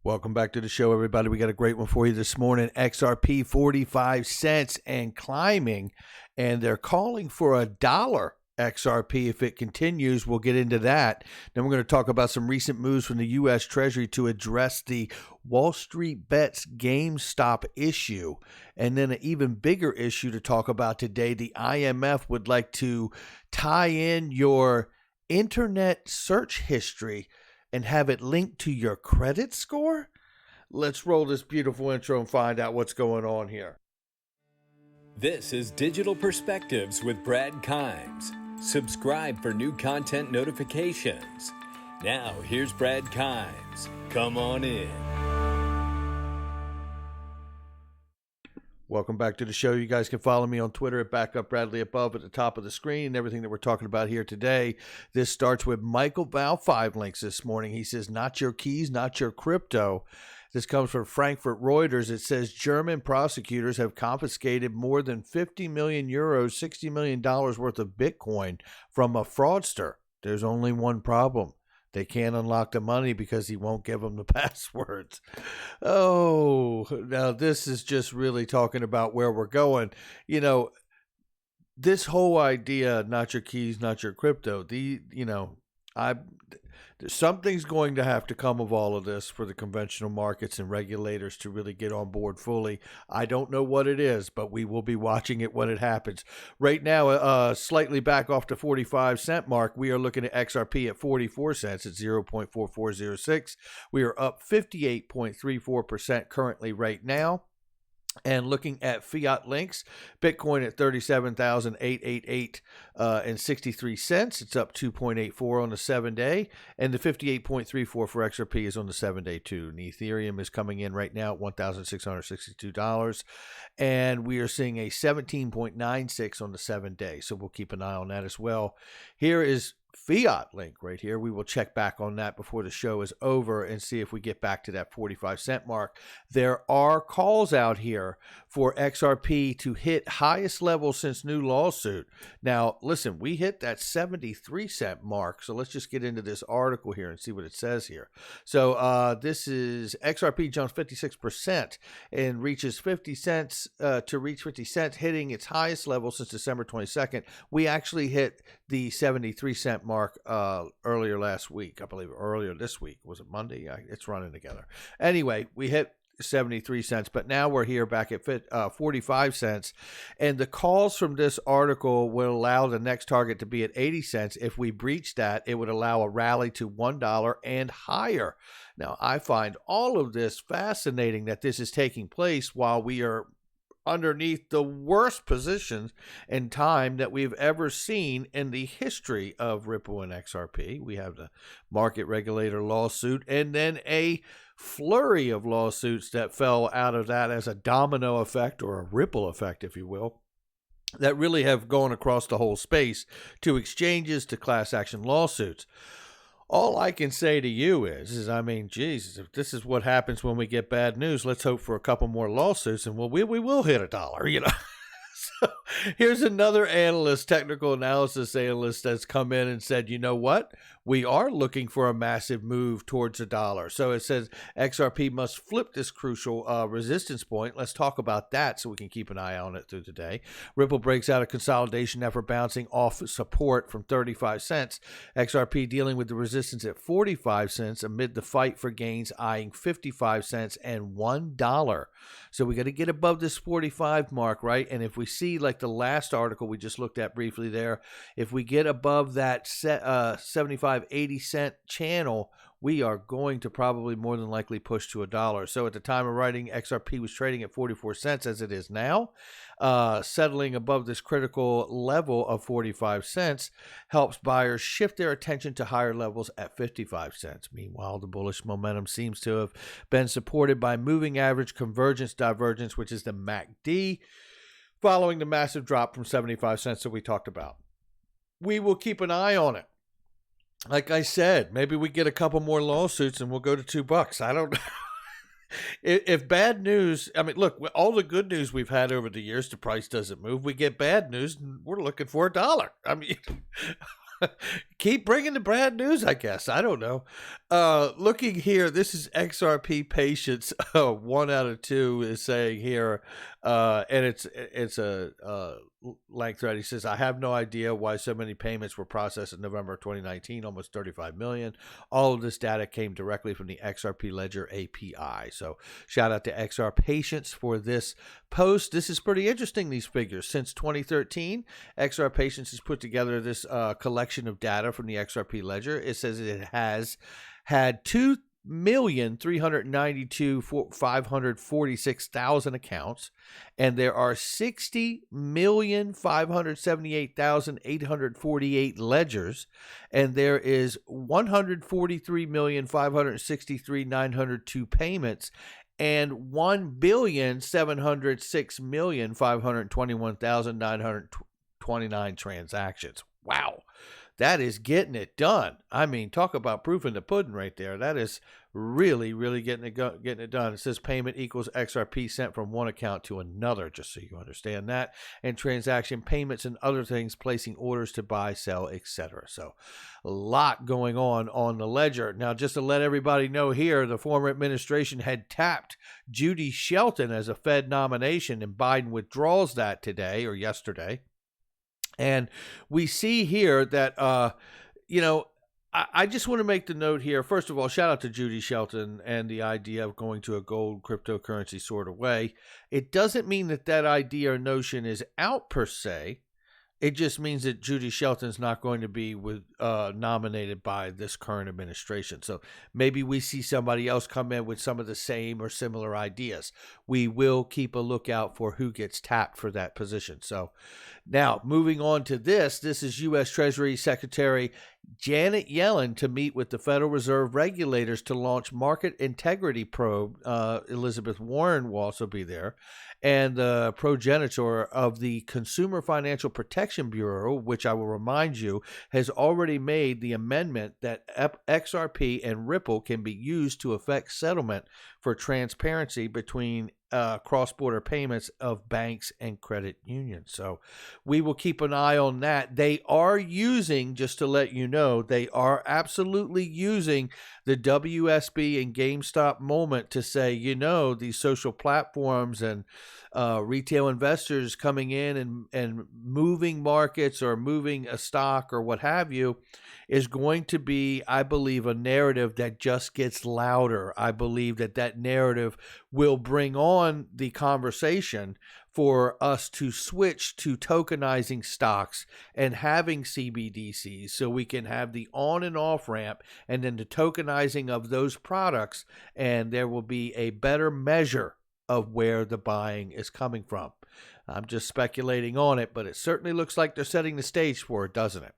Welcome back to the show, everybody. We got a great one for you this morning. XRP 45 cents and climbing, and they're calling for $1 XRP if it continues. We'll get into that. Then we're going to talk about some recent moves from the U.S. Treasury to address the Wall Street Bets GameStop issue. And then an even bigger issue to talk about today. The IMF would like to tie in your internet search history and have it linked to your credit score? Let's roll this beautiful intro and find out what's going on here. This is Digital Perspectives with Brad Kimes. Subscribe for new content notifications. Now, here's Brad Kimes. Come on in. Welcome back to the show. You guys can follow me on Twitter at BackupBradleyAbove at the top of the screen and everything that we're talking about here today. This starts with Michael Val 5 links this morning. He says, not your keys, not your crypto. This comes from Frankfurt Reuters. It says German prosecutors have confiscated more than 50 million euros, $60 million worth of Bitcoin from a fraudster. There's only one problem. They can't unlock the money because he won't give them the passwords. Oh, now this is just really talking about where we're going. You know, this whole idea, not your keys, not your crypto, something's going to have to come of all of this for the conventional markets and regulators to really get on board fully. I don't know what it is, but we will be watching it when it happens. Right now, slightly back off the 45 cent mark, we are looking at XRP at 44 cents at 0.4406. We are up 58.34% currently right now. And looking at fiat links, Bitcoin at 37,888 and 63 cents. It's up 2.84 on the 7-day, and the 58.34 for XRP is on the 7-day too. And Ethereum is coming in right now at $1,662, and we are seeing a 17.96 on the 7-day. So we'll keep an eye on that as well. Here is fiat link right here. We will check back on that before the show is over and see if we get back to that 45 cent mark. There are calls out here for XRP to hit highest level since new lawsuit. Now, listen, we hit that 73 cent mark. So let's just get into this article here and see what it says here. So this is XRP jumps 56% and reaches 50 cents to reach 50 cents, hitting its highest level since December 22nd. We actually hit the 73 cent mark earlier last week. I believe earlier this week. Was it Monday? It's running together. Anyway, we hit 73 cents, but now we're here back at 45 cents. And the calls from this article will allow the next target to be at 80 cents. If we breach that, it would allow a rally to $1 and higher. Now, I find all of this fascinating that this is taking place while we are underneath the worst positions in time that we've ever seen in the history of Ripple and XRP. We have the market regulator lawsuit and then a flurry of lawsuits that fell out of that as a domino effect or a ripple effect, if you will, that really have gone across the whole space to exchanges to class action lawsuits. All I can say to you is I mean, Jesus, if this is what happens when we get bad news, let's hope for a couple more lawsuits and we will hit $1, you know. So here's another analyst, technical analysis analyst, that's come in and said, you know what? We are looking for a massive move towards $1. So it says XRP must flip this crucial resistance point. Let's talk about that so we can keep an eye on it through the day. Ripple breaks out a consolidation effort bouncing off support from 35 cents. XRP dealing with the resistance at 45 cents amid the fight for gains eyeing 55 cents and $1. So we got to get above this 45 mark, right? And if we see like the last article we just looked at briefly there, if we get above that 75-80 cent channel, we are going to probably more than likely push to $1. So at the time of writing, XRP was trading at 44 cents as it is now. Settling above this critical level of 45 cents helps buyers shift their attention to higher levels at 55 cents. Meanwhile, the bullish momentum seems to have been supported by moving average convergence divergence, which is the MACD, following the massive drop from 75 cents that we talked about. We will keep an eye on it. Like I said, maybe we get a couple more lawsuits and we'll go to $2. I don't know. If bad news, I mean, look, all the good news we've had over the years, the price doesn't move. We get bad news and we're looking for $1. I mean, Keep bringing the bad news, I guess. I don't know. Looking here, this is XRP patients. 1 out of 2 is saying here, and it's a length thread. He says, I have no idea why so many payments were processed in November 2019, almost 35 million. All of this data came directly from the XRP Ledger API. So shout out to XR patients for this post. This is pretty interesting, these figures. Since 2013, XR patients has put together this collection of data from the XRP Ledger. It says it has had 2,392,546,000 accounts, and there are 60,578,848 ledgers, and there is 143,563,902 payments, and 1,706,521,929 transactions. Wow. That is getting it done. I mean, talk about proof in the pudding right there. That is really, really getting it done. It says payment equals XRP sent from one account to another, just so you understand that. And transaction payments and other things, placing orders to buy, sell, etc. So a lot going on the ledger. Now, just to let everybody know here, the former administration had tapped Judy Shelton as a Fed nomination, and Biden withdraws that today or yesterday. And we see here that, I just want to make the note here. First of all, shout out to Judy Shelton and the idea of going to a gold cryptocurrency sort of way. It doesn't mean that idea or notion is out per se. It just means that Judy Shelton's not going to be nominated by this current administration. So maybe we see somebody else come in with some of the same or similar ideas. We will keep a lookout for who gets tapped for that position. So now moving on to this is U.S. Treasury Secretary Janet Yellen to meet with the Federal Reserve regulators to launch market integrity probe. Elizabeth Warren will also be there, and the progenitor of the Consumer Financial Protection Bureau, which I will remind you has already made the amendment that XRP and Ripple can be used to effect settlement for transparency between cross-border payments of banks and credit unions. So we will keep an eye on that. They are using, just to let you know, they are absolutely using the WSB and GameStop moment to say, these social platforms and retail investors coming in and moving markets or moving a stock or what have you is going to be, I believe, a narrative that just gets louder. I believe that narrative will bring on the conversation for us to switch to tokenizing stocks and having CBDCs so we can have the on and off ramp and then the tokenizing of those products, and there will be a better measure of where the buying is coming from. I'm just speculating on it, but it certainly looks like they're setting the stage for it, doesn't it?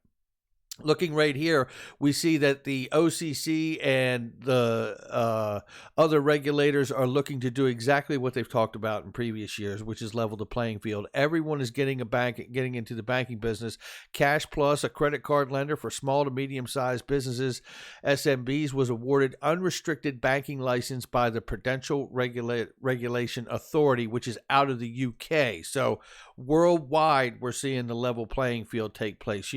Looking right here, we see that the OCC and the other regulators are looking to do exactly what they've talked about in previous years, which is level the playing field. Everyone is getting into the banking business. Cash Plus, a credit card lender for small to medium-sized businesses, SMBs, was awarded unrestricted banking license by the Prudential Regulation Authority, which is out of the UK. So worldwide, we're seeing the level playing field take place.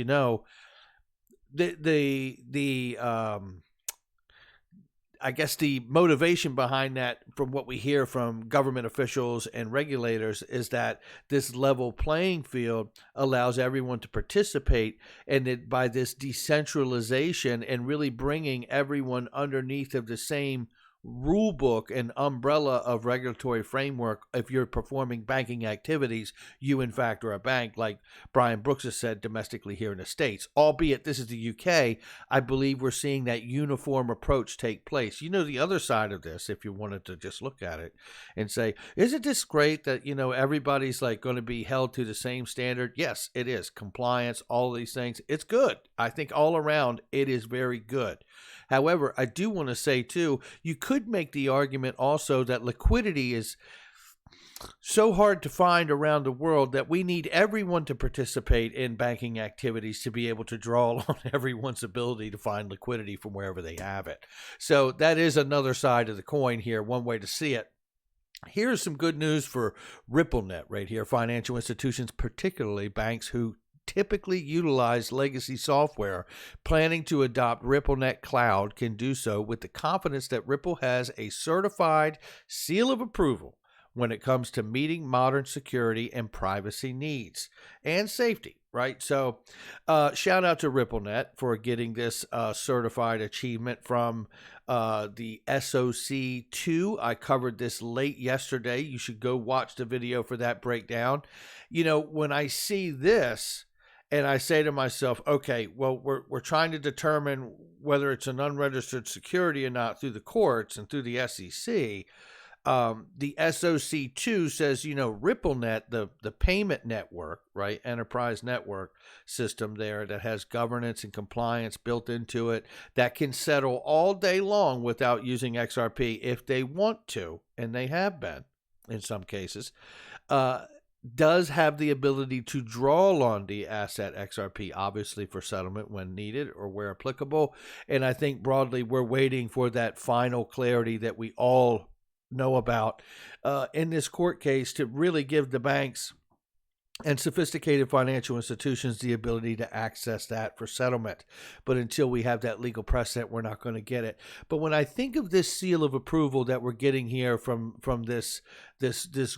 I guess the motivation behind that, from what we hear from government officials and regulators, is that this level playing field allows everyone to participate, and that by this decentralization and really bringing everyone underneath of the same rule book and umbrella of regulatory framework. If you're performing banking activities, you in fact are a bank, like Brian Brooks has said domestically here in the States. Albeit this is the UK, I believe we're seeing that uniform approach take place. The other side of this, if you wanted to just look at it and say, isn't this great that everybody's like going to be held to the same standard? Yes, it is. Compliance, all these things, it's good. I think all around it is very good. However, I do want to say, too, you could make the argument also that liquidity is so hard to find around the world that we need everyone to participate in banking activities to be able to draw on everyone's ability to find liquidity from wherever they have it. So that is another side of the coin here, one way to see it. Here's some good news for RippleNet right here. Financial institutions, particularly banks who typically utilize legacy software planning to adopt RippleNet Cloud can do so with the confidence that Ripple has a certified seal of approval when it comes to meeting modern security and privacy needs and safety, right? So shout out to RippleNet for getting this certified achievement from the SOC2. I covered this late yesterday. You should go watch the video for that breakdown. You know, when I see this and I say to myself, okay, well, we're trying to determine whether it's an unregistered security or not through the courts and through the SEC. The SOC2 says, you know, RippleNet, the payment network, right, enterprise network system there that has governance and compliance built into it that can settle all day long without using XRP if they want to, and they have been in some cases, does have the ability to draw on the asset XRP, obviously for settlement when needed or where applicable. And I think broadly we're waiting for that final clarity that we all know about in this court case to really give the banks and sophisticated financial institutions the ability to access that for settlement. But until we have that legal precedent, we're not going to get it. But when I think of this seal of approval that we're getting here from this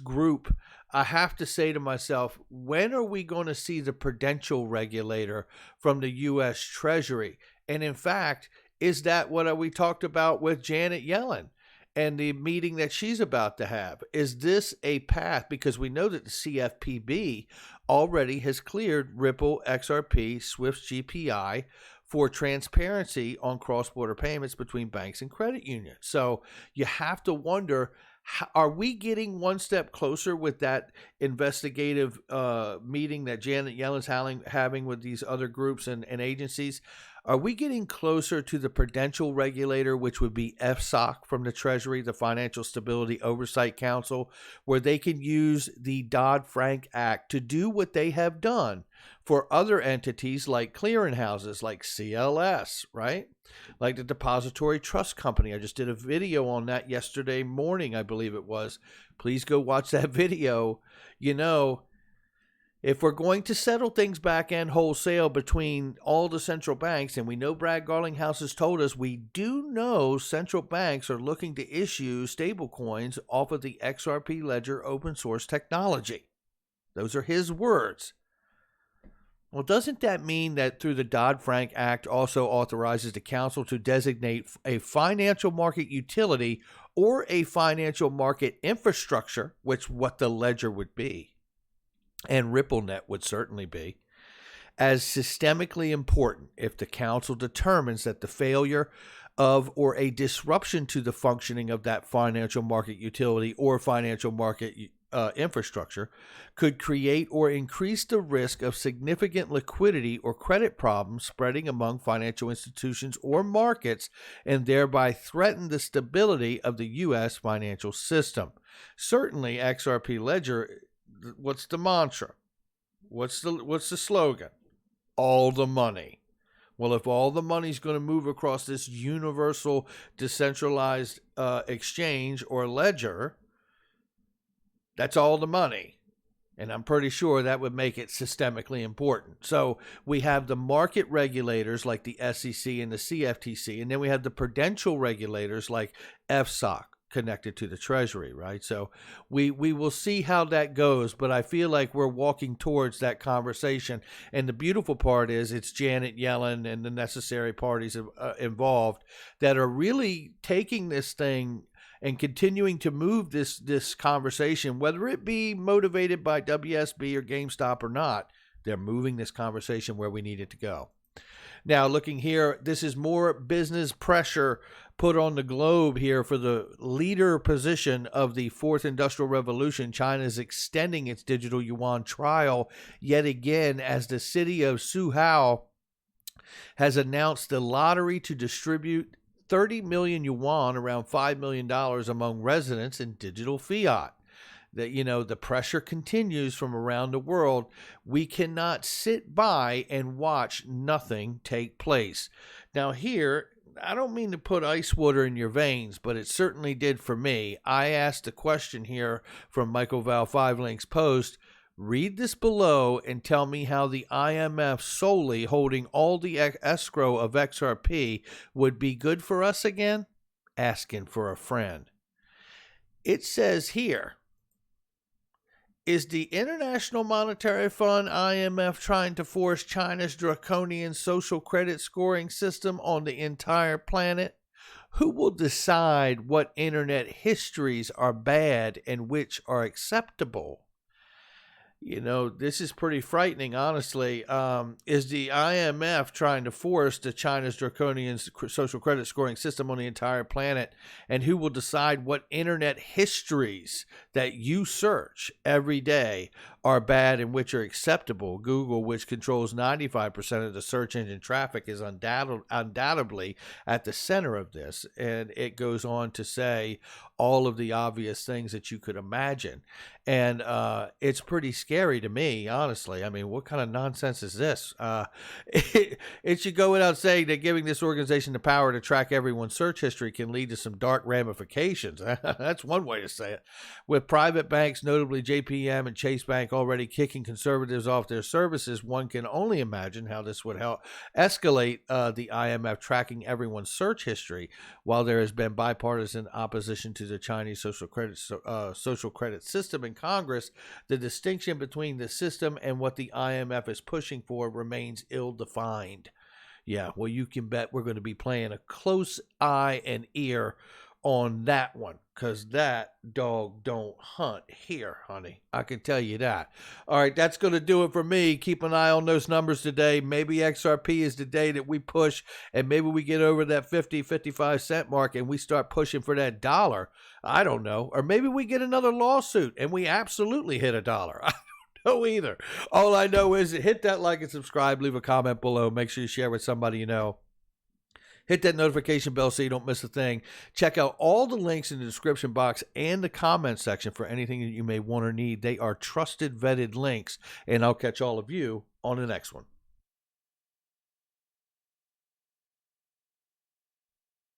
group, I have to say to myself, when are we going to see the prudential regulator from the U.S. Treasury? And in fact, is that what we talked about with Janet Yellen and the meeting that she's about to have? Is this a path? Because we know that the CFPB already has cleared Ripple, XRP, Swift GPI for transparency on cross-border payments between banks and credit unions. So you have to wonder, are we getting one step closer with that investigative meeting that Janet Yellen's having with these other groups and agencies? Are we getting closer to the prudential regulator, which would be FSOC from the Treasury, the Financial Stability Oversight Council, where they can use the Dodd-Frank Act to do what they have done for other entities like clearinghouses, like CLS, right? Like the Depository Trust Company. I just did a video on that yesterday morning, I believe it was. Please go watch that video. You know, if we're going to settle things back end wholesale between all the central banks, and we know Brad Garlinghouse has told us, we do know central banks are looking to issue stable coins off of the XRP Ledger open source technology. Those are his words. Well, doesn't that mean that through the Dodd-Frank Act also authorizes the council to designate a financial market utility or a financial market infrastructure, which what the ledger would be, and RippleNet would certainly be, as systemically important if the council determines that the failure of or a disruption to the functioning of that financial market utility or financial market infrastructure could create or increase the risk of significant liquidity or credit problems spreading among financial institutions or markets and thereby threaten the stability of the U.S. financial system. Certainly, XRP Ledger, what's the mantra? What's the slogan? All the money. Well, if all the money is going to move across this universal decentralized exchange or ledger, that's all the money. And I'm pretty sure that would make it systemically important. So we have the market regulators like the SEC and the CFTC, and then we have the prudential regulators like FSOC connected to the Treasury, right? So we will see how that goes, but I feel like we're walking towards that conversation. And the beautiful part is it's Janet Yellen and the necessary parties involved that are really taking this thing and continuing to move this conversation, whether it be motivated by WSB or GameStop or not. They're moving this conversation where we need it to go. Now, looking here, this is more business pressure put on the globe here for the leader position of the fourth industrial revolution. China is extending its digital yuan trial yet again as the city of Suzhou has announced the lottery to distribute 30 million yuan, around $5 million, among residents in digital fiat. That, you know, the pressure continues from around the world. We cannot sit by and watch nothing take place. Now here, I don't mean to put ice water in your veins, but it certainly did for me. I asked a question here from Michael Val 5 Link's post. Read this below and tell me how the IMF solely holding all the escrow of XRP would be good for us again? Asking for a friend. It says here, is the International Monetary Fund, IMF, trying to force China's draconian social credit scoring system on the entire planet? Who will decide what internet histories are bad and which are acceptable? You know, this is pretty frightening, honestly. Is the IMF trying to force the China's draconian social credit scoring system on the entire planet? And who will decide what internet histories that you search every day are bad and which are acceptable? Google, which controls 95% of the search engine traffic, is undoubtedly at the center of this. And it goes on to say all of the obvious things that you could imagine. And it's pretty scary to me, honestly. I mean, what kind of nonsense is this? It should go without saying that giving this organization the power to track everyone's search history can lead to some dark ramifications. That's one way to say it. With private banks, notably JPM and Chase Bank, already kicking conservatives off their services, one can only imagine how this would help escalate the IMF tracking everyone's search history. While there has been bipartisan opposition to the Chinese social credit system in Congress, the distinction between the system and what the IMF is pushing for remains ill-defined. Yeah, well, you can bet we're going to be playing a close eye and ear on that one, because that dog don't hunt here, honey. I can tell you that. All right, that's going to do it for me. Keep an eye on those numbers today. Maybe XRP is the day that we push, and maybe we get over that 50, 55 cent mark and we start pushing for that dollar. I don't know. Or maybe we get another lawsuit and we absolutely hit a dollar. I don't know either. All I know is hit that like and subscribe. Leave a comment below. Make sure you share with somebody you know. Hit that notification bell so you don't miss a thing. Check out all the links in the description box and the comment section for anything that you may want or need. They are trusted, vetted links, and I'll catch all of you on the next one.